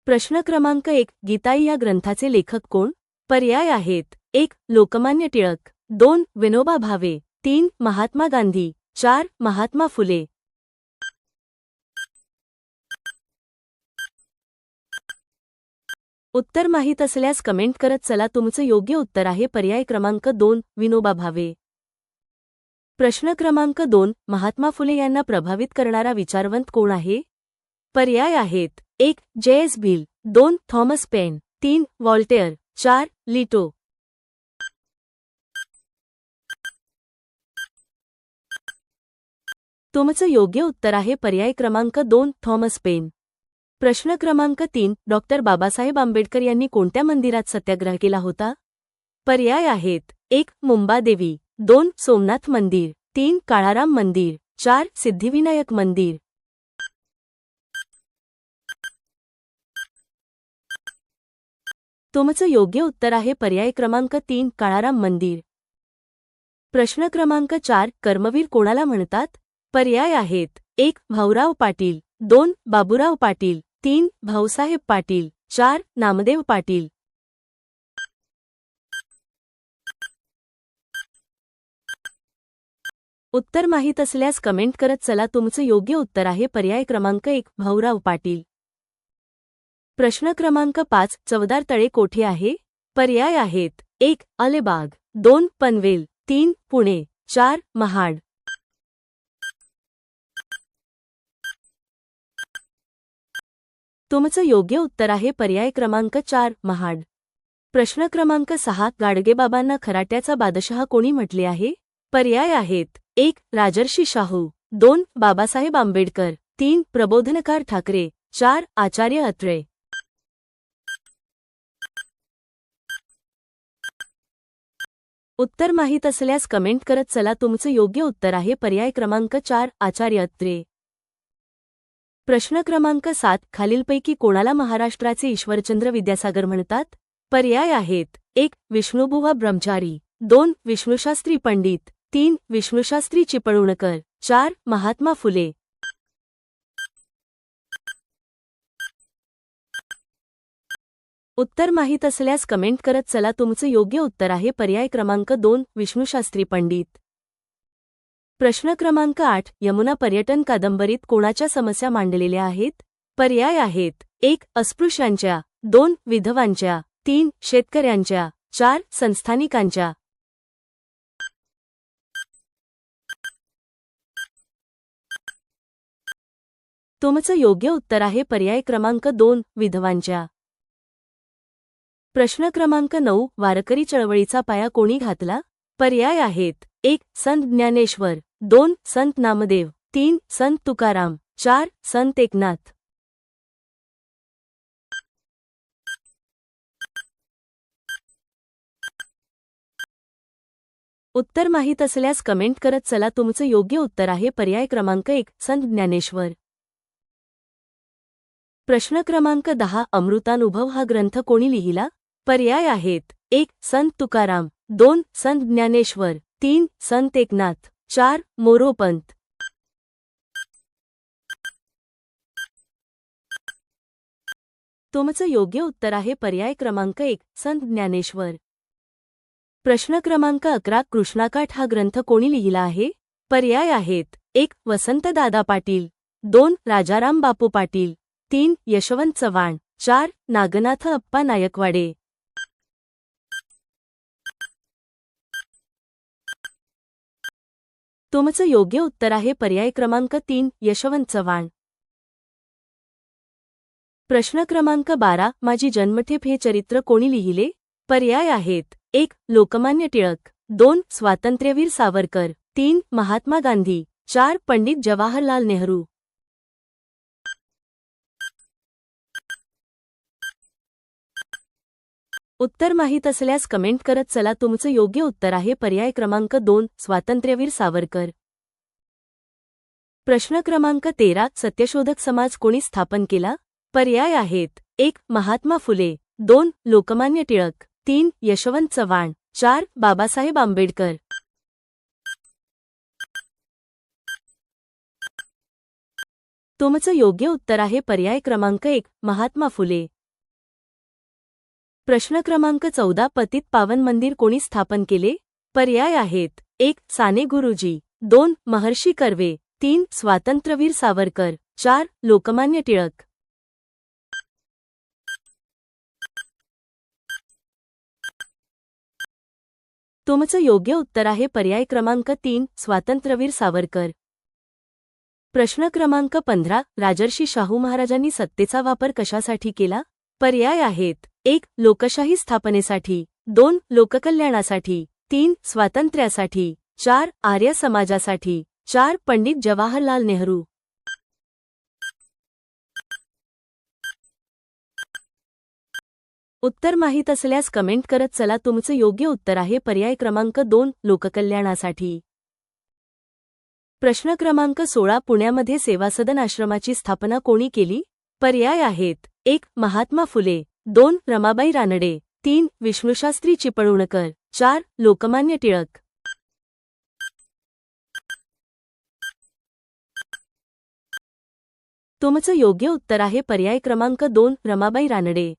प्रश्न क्रमांक 1. गीताई या ग्रंथाचे लेखक कोण? पर्याय आहेत: 1. लोकमान्य टिळक, 2. विनोबा भावे, 3. महात्मा गांधी, 4. महात्मा फुले. उत्तर माहीत असल्यास कमेंट करत चला. तुमचं योग्य उत्तर आहे पर्याय क्रमांक 2. विनोबा भावे. प्रश्न क्रमांक 2. महात्मा फुले यांना प्रभावित करणारा विचारवंत कोण आहे? पर्याय आहेत: 1. जे.एस. भील, 2. Thomas pen, 3. व्हॉल्टेअर, 4. लिटो. तुमचं योग्य उत्तर आहे पर्याय क्रमांक 2. Thomas pen. प्रश्न क्रमांक 3. डॉक्टर बाबासाहेब आंबेडकर यांनी कोणत्या मंदिरात सत्याग्रह केला होता? पर्याय आहेत: 1. मुंबादेवी, 2. सोमनाथ मंदिर, 3. काळाराम मंदिर, 4. सिद्धिविनायक मंदिर. तुमचं योग्य उत्तर आहे पर्याय क्रमांक 3. काळाराम मंदिर. प्रश्न क्रमांक 4. कर्मवीर कोणाला म्हणतात? पर्याय आहेत: 1. भाऊराव पाटील, 2. बाबूराव पाटील, 3. भाऊसाहेब पाटील, 4. नामदेव पाटील. उत्तर माहीत असल्यास कमेंट करत चला. तुमचं योग्य उत्तर आहे पर्याय क्रमांक 1. भाऊराव पाटील. प्रश्न क्रमांक 5. चवदार तळे कोठे आहे? पर्याय आहेत: 1. अलिबाग, 2. पनवेल, 3. पुणे, 4. महाड. तुमचं योग्य उत्तर आहे पर्याय क्रमांक 4. महाड. प्रश्न क्रमांक 6. गाडगेबाबांना खराट्याचा बादशहा कोणी म्हटले आहे? पर्याय आहेत: 1. राजर्षी शाहू, 2. बाबासाहेब आंबेडकर, 3. प्रबोधनकार ठाकरे, 4. आचार्य अत्रे. उत्तर माहीत असल्यास कमेंट करत चला. तुमचं योग्य उत्तर आहे पर्याय क्रमांक 4. आचार्य अत्रे. प्रश्न क्रमांक 7. खालीलपैकी कोणाला महाराष्ट्राचे ईश्वरचंद्र विद्यासागर म्हणतात? पर्याय आहेत: 1. विष्णुबुवा ब्रह्मचारी, 2. विष्णुशास्त्री पंडित, 3. विष्णुशास्त्री चिपळूणकर, 4. महात्मा फुले. उत्तर माहीत असल्यास कमेंट करत चला. तुमचं योग्य उत्तर आहे पर्याय क्रमांक 2. विष्णुशास्त्री पंडित. प्रश्न क्रमांक 8. यमुना पर्यटन कादंबरीत कोणाच्या समस्या मांडलेल्या आहेत? पर्याय आहेत: 1. अस्पृश्यांच्या, 2. विधवांच्या, 3. शेतकऱ्यांच्या, 4. संस्थानिकांच्या. तुमचं योग्य उत्तर आहे पर्याय क्रमांक 2. विधवांच्या. प्रश्न क्रमांक 9. वारकरी चळवळीचा पाया कोणी घातला? पर्याय आहेत: 1. संत ज्ञानेश्वर, 2. संत नामदेव, 3. संत तुकाराम, 4. संत एकनाथ. उत्तर माहीत असल्यास कमेंट करत चला. तुमचं योग्य उत्तर आहे पर्याय क्रमांक 1. संत ज्ञानेश्वर. प्रश्न क्रमांक 10. अमृतानुभव हा ग्रंथ कोणी लिहिला? पर्याय आहेत: 1. संत तुकाराम, 2. संत ज्ञानेश्वर, 3. संत एकनाथ, 4. मोरोपंत. तुमचं योग्य उत्तर आहे पर्याय क्रमांक 1. संत ज्ञानेश्वर. प्रश्न क्रमांक 11. कृष्णाकाठ हा ग्रंथ कोणी लिहिला आहे? पर्याय आहेत: 1. वसंतदादा पाटील, 2. राजाराम बापू पाटील, 3. यशवंत चव्हाण, 4. नागनाथ अप्पा नायकवाडे. तुमचं योग्य उत्तर आहे पर्याय क्रमांक 3. यशवंत चव्हाण. प्रश्न क्रमांक 12. माझी जन्मठेप हे चरित्र कोणी लिहिले? पर्याय आहेत: 1. लोकमान्य टिळक, 2. स्वातंत्र्यवीर सावरकर, 3. महात्मा गांधी, 4. पंडित जवाहरलाल नेहरू. उत्तर माहीत असल्यास कमेंट करत चला. तुमचं योग्य उत्तर आहे पर्याय क्रमांक 2. स्वातंत्र्यवीर सावरकर. प्रश्न क्रमांक 13. सत्यशोधक समाज कोणी स्थापन केला? पर्याय आहेत: 1. महात्मा फुले, 2. लोकमान्य टिळक, 3. यशवंत चव्हाण, 4. बाबासाहेब आंबेडकर. तुमचं योग्य उत्तर आहे पर्याय क्रमांक 1. महात्मा फुले. प्रश्न क्रमांक 14 पतित पावन मंदिर कोणी स्थापन केले? पर्याय आहेत: 1. साने गुरुजी, 2. महर्षी कर्वे, 3. स्वातंत्र्यवीर सावरकर, 4. लोकमान्य टिळक. तुमचं योग्य उत्तर आहे पर्याय क्रमांक 3. स्वातंत्र्यवीर सावरकर. प्रश्न क्रमांक 15 राजर्षी शाहू महाराजांनी सत्तेचा वापर कशासाठी केला? पर्याय आहेत: 1. लोकशाही स्थापनेसाठी, 2. लोककल्याणासाठी, 3. स्वातंत्र्यासाठी, 4. आर्य समाजासाठी, 4. पंडित जवाहरलाल नेहरू. उत्तर माहीत असल्यास कमेंट करत चला. तुमचं योग्य उत्तर आहे पर्याय क्रमांक 2. लोककल्याणासाठी. प्रश्न क्रमांक 16 पुण्यामध्ये सेवासदन आश्रमाची स्थापना कोणी केली? पर्याय आहेत: 1. महात्मा फुले, 2. रमाबाई रानडे, 3. विष्णुशास्त्री चिपळूणकर, 4. लोकमान्य टिळक. तुमचं योग्य उत्तर आहे पर्याय क्रमांक 2. रमाबाई रानडे.